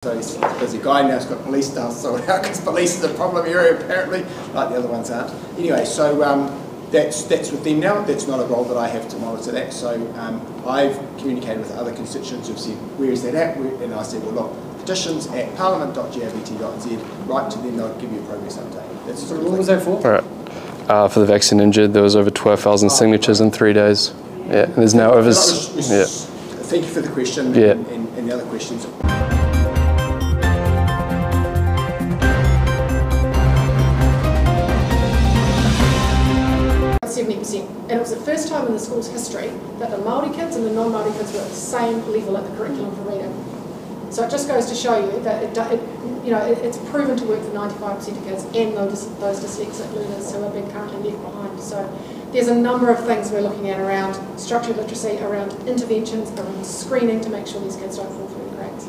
So he's a busy guy now, he's got police stuff sorted out because police is a problem area apparently, like the other ones aren't. Anyway, so that's with them now. That's not a role that I have to monitor that. So I've communicated with other constituents who've said, where is that at? And I said, well look, petitions at parliament.gov.nz, write to them, they'll give you a progress update. That's so what was that for? All right. For the vaccine injured, there was over 12,000 signatures in 3 days. Yeah, and there's now over... Yeah. Thank you for the question yeah. and the other questions. 70%. And it was the first time in the school's history that the Māori kids and the non-Māori kids were at the same level at the curriculum for reading. So it just goes to show you that it's proven to work for 95% of kids and those dyslexic learners who have been currently left behind. So there's a number of things we're looking at around structured literacy, around interventions, around screening to make sure these kids don't fall through the cracks.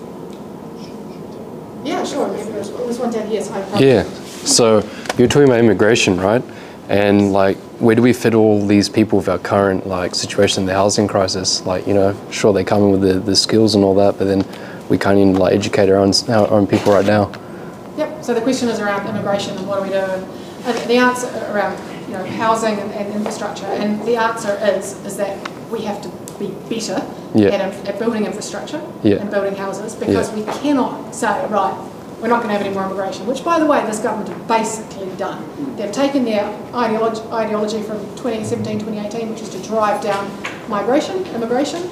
Yeah, sure. There's one down here. Yeah. So you're talking about immigration, right? And like, where do we fit all these people with our current like situation in the housing crisis? Like, sure they come in with the skills and all that, but then we can't even like educate our own people right now. Yep. So the question is around immigration and what do we do? And the answer around housing and infrastructure, and the answer is that we have to be better at building infrastructure and building houses, because we cannot say, right, we're not going to have any more immigration, which, by the way, this government have basically done. They've taken their ideology from 2017, 2018, which is to drive down immigration,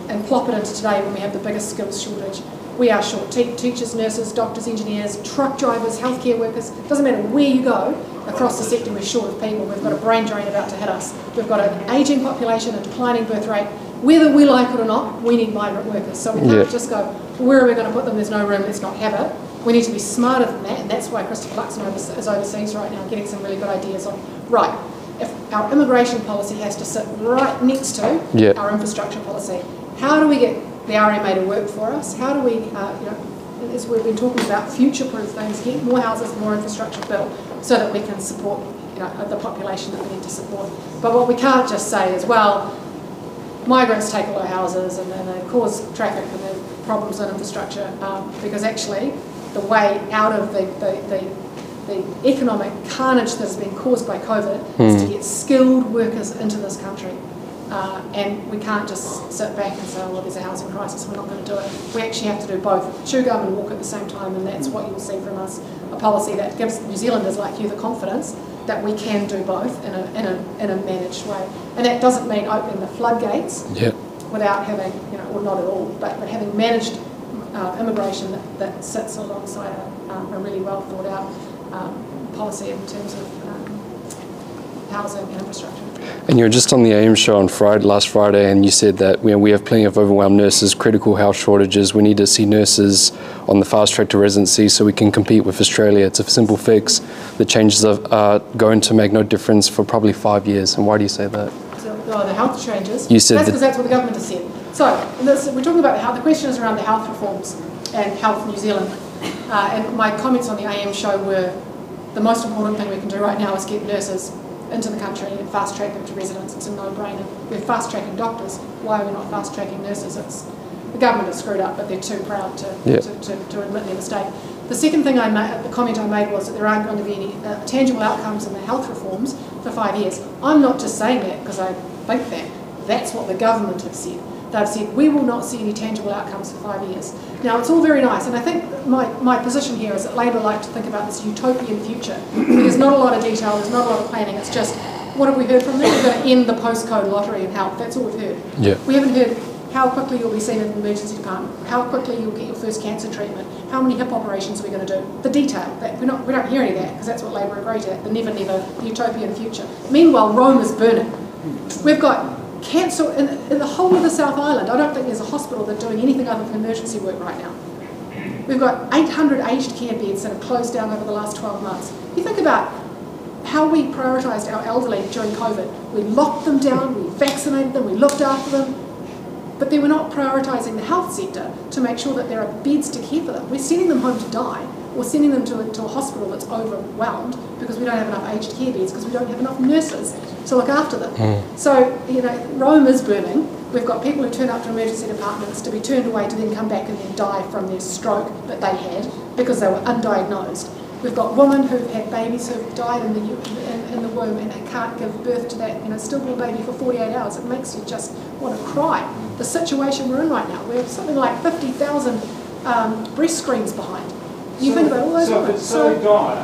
and plop it into today when we have the biggest skills shortage. We are short teachers, nurses, doctors, engineers, truck drivers, healthcare workers. It doesn't matter where you go across the sector, we're short of people. We've got a brain drain about to hit us. We've got an ageing population, a declining birth rate. Whether we like it or not, we need migrant workers. So we can't just go, where are we going to put them? There's no room, let's not have it. We need to be smarter than that, and that's why Christopher Luxon is overseas right now, getting some really good ideas on, right, if our immigration policy has to sit right next to our infrastructure policy, how do we get the RMA to work for us? How do we, as we've been talking about, future-proof things, get more houses, more infrastructure built, so that we can support the population that we need to support. But what we can't just say is, well, migrants take all our houses and then they cause traffic and then problems in infrastructure, because actually the way out of the economic carnage that has been caused by COVID is to get skilled workers into this country. And we can't just sit back and say, well, there's a housing crisis, we're not going to do it. We actually have to do both, chew gum and walk at the same time, and that's what you'll see from us, a policy that gives New Zealanders like you the confidence that we can do both in a managed way. And that doesn't mean opening the floodgates without having, or not at all, but having managed immigration that sits alongside a really well thought out policy in terms of housing and infrastructure. And you were just on the AM show on last Friday, and you said that we have plenty of overwhelmed nurses, critical health shortages. We need to see nurses on the fast track to residency so we can compete with Australia. It's a simple fix. The changes are going to make no difference for probably 5 years. And why do you say that? So, the health changes. You said that's because that's what the government has said. So we're talking about the question is around the health reforms and Health New Zealand. And my comments on the AM show were the most important thing we can do right now is get nurses into the country and fast track them to residence. It's a no-brainer. We're fast tracking doctors. Why are we not fast tracking nurses? The government has screwed up, but they're too proud to admit their mistake. The second thing the comment I made was that there aren't going to be any tangible outcomes in the health reforms for 5 years. I'm not just saying that because I think that. That's what the government have said. They've said we will not see any tangible outcomes for 5 years. Now it's all very nice, and I think my position here is that Labour like to think about this utopian future. There's not a lot of detail, there's not a lot of planning. It's just, what have we heard from them? We're going to end the postcode lottery in health. That's all we've heard. We haven't heard how quickly you'll be seen in the emergency department, how quickly you'll get your first cancer treatment, how many hip operations are we going to do. The detail, we don't hear any of that because that's what Labour agreed to. The never, utopian future. Meanwhile, Rome is burning. We've got cancer in the whole of the South Island. I don't think there's a hospital that's doing anything other than emergency work right now. We've got 800 aged care beds that have closed down over the last 12 months. You think about how we prioritised our elderly during COVID. We locked them down, we vaccinated them, we looked after them, but then we're not prioritising the health sector to make sure that there are beds to care for them. We're sending them home to die, or sending them to a hospital that's overwhelmed because we don't have enough aged care beds, because we don't have enough nurses to look after them. So, Rome is burning. We've got people who turn up to emergency departments to be turned away to then come back and then die from their stroke that they had because they were undiagnosed. We've got women who've had babies who've died in the womb and they can't give birth to that stillborn baby for 48 hours. It makes you just want to cry. The situation we're in right now, we have something like 50,000 breast screens behind. You think about all those women. If it's so dire,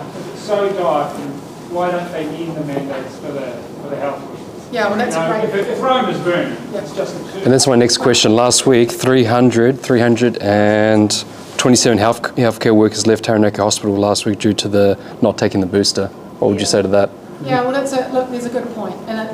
why don't they need the mandates for the health workers? Yeah, well, that's a great... If Rome is burning, it's just... And that's my next question. Last week, 327 healthcare workers left Taranaki Hospital last week due to not taking the booster. What would you say to that? Yeah, well, look, there's a good point. And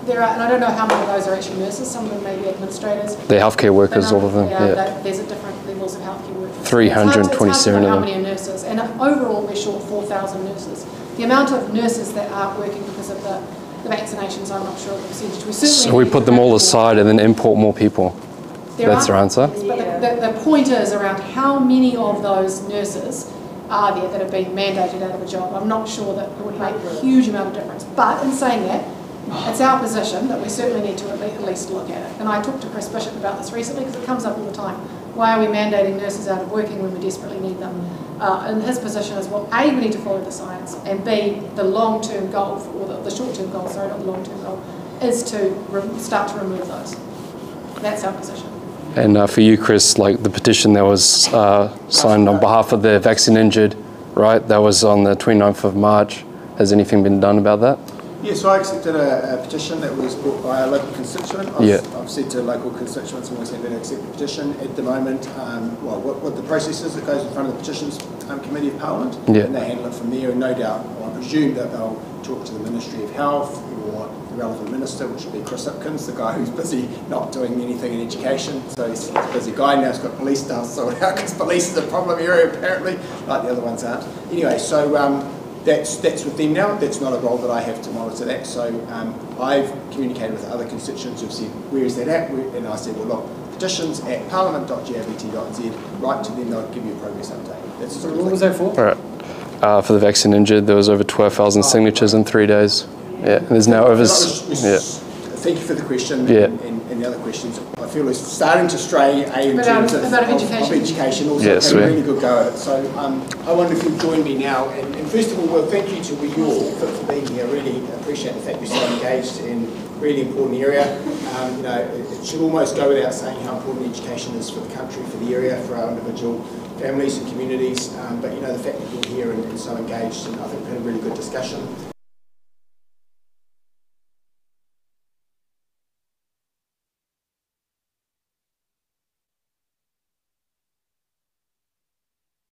and I don't know how many of those are actually nurses. Some of them may be administrators. They're healthcare workers, all of them. Yeah. There's a different levels of healthcare workers. 327 of them. How many are nurses? And overall, we're short 4,000 nurses. The amount of nurses that aren't working because of the vaccinations, I'm not sure of the percentage. So we put them all aside and then import more people. That's their answer. But the point is around how many of those nurses are there that have been mandated out of a job. I'm not sure that it would make a huge amount of difference. But in saying that, it's our position that we certainly need to at least look at it. And I talked to Chris Bishop about this recently because it comes up all the time. Why are we mandating nurses out of working when we desperately need them? And his position is, well, A, we need to follow the science, and B, the long-term goal, or the short-term goal, sorry, not the long-term goal, is to start to remove those. That's our position. And for you, Chris, like the petition that was signed on behalf of the vaccine injured, right? That was on the 29th of March. Has anything been done about that? Yeah, so I accepted a petition that was brought by a local constituent. I've said to local constituents and we said to accept the petition. At the moment, what the process is, it goes in front of the Petitions Committee of Parliament, and they handle it from there. And no doubt, I presume that they'll talk to the Ministry of Health or the relevant minister, which will be Chris Hipkins, the guy who's busy not doing anything in education. So he's a busy guy now. He's got police stuff sorted out because police is a problem area apparently, like the other ones aren't. Anyway, so that's with them now. That's not a role that I have to monitor that. So I've communicated with other constituents who've said, where is that at? And I said, well, look, petitions@parliament.gov.nz, write to them, they'll give you a progress update. That's so what was that for? All right. For the vaccine injured, there was over 12,000 signatures in 3 days. Yeah, and there's now over... Thank you for the question and the other questions. I feel it's starting to stray in terms of education. Also, yes, had a really good go at it. So I wonder if you'll join me now. And first of all, well, thank you to you all for being here. I really appreciate the fact you're so engaged in a really important area. It should almost go without saying how important education is for the country, for the area, for our individual families and communities. But the fact that you're here and so engaged, and I think we've had a really good discussion.